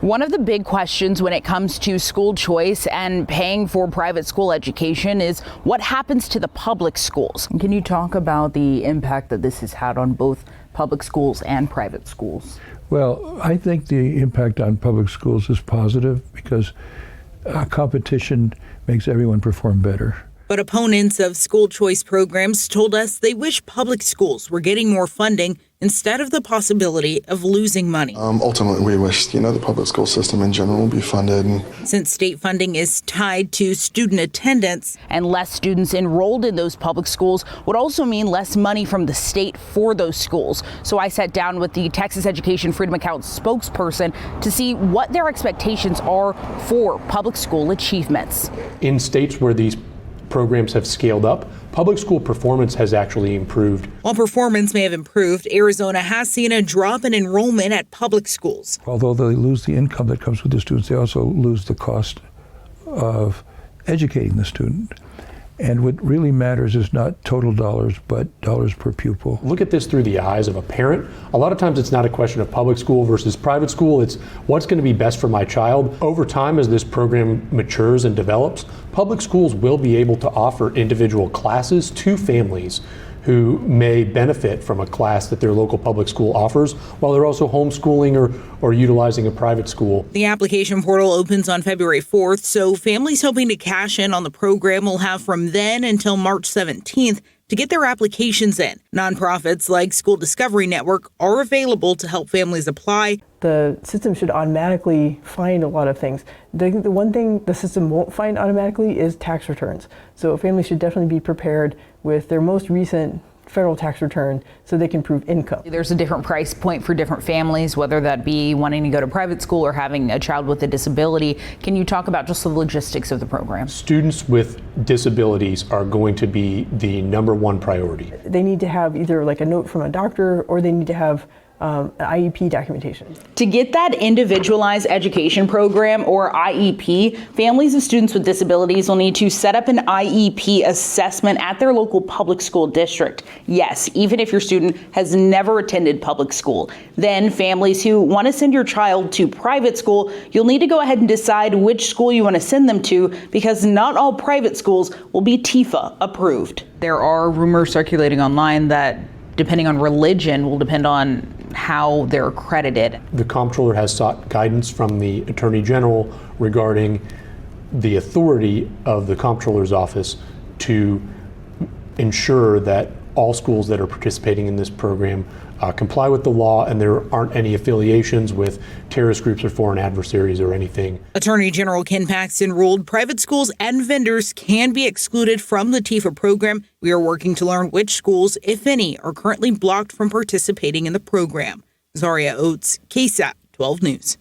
One of the big questions when it comes to school choice and paying for private school education is what happens to the public schools. Can you talk about the impact that this has had on both public schools and private schools? Well, I think the impact on public schools is positive because competition makes everyone perform better. But opponents of school choice programs told us they wish public schools were getting more funding instead of the possibility of losing money. Ultimately, we wish, the public school system in general will be funded. Since state funding is tied to student attendance. And less students enrolled in those public schools would also mean less money from the state for those schools. So I sat down with the Texas Education Freedom Account spokesperson to see what their expectations are for public school achievements. In states where these programs have scaled up, public school performance has actually improved. While performance may have improved, Arizona has seen a drop in enrollment at public schools. Although they lose the income that comes with the students, they also lose the cost of educating the student. And what really matters is not total dollars, but dollars per pupil. Look at this through the eyes of a parent. A lot of times it's not a question of public school versus private school. It's what's going to be best for my child. Over time, as this program matures and develops, public schools will be able to offer individual classes to families who may benefit from a class that their local public school offers, while they're also homeschooling or utilizing a private school. The application portal opens on February 4th, so families hoping to cash in on the program will have from then until March 17th to get their applications in. Nonprofits like School Discovery Network are available to help families apply. The system should automatically find a lot of things. The one thing the system won't find automatically is tax returns. So families should definitely be prepared with their most recent federal tax return so they can prove income. There's a different price point for different families, whether that be wanting to go to private school or having a child with a disability. Can you talk about just the logistics of the program? Students with disabilities are going to be the #1 priority. They need to have either like a note from a doctor or they need to have an IEP documentation. To get that individualized education program or IEP, families of students with disabilities will need to set up an IEP assessment at their local public school district. Yes, even if your student has never attended public school. Then families who want to send your child to private school, you'll need to go ahead and decide which school you want to send them to because not all private schools will be TIFA approved. There are rumors circulating online that depending on religion will depend on how they're accredited. The comptroller has sought guidance from the Attorney General regarding the authority of the comptroller's office to ensure that all schools that are participating in this program comply with the law and there aren't any affiliations with terrorist groups or foreign adversaries or anything. Attorney General Ken Paxton ruled private schools and vendors can be excluded from the TIFA program. We are working to learn which schools, if any, are currently blocked from participating in the program. Zaria Oates, KSAT 12 News.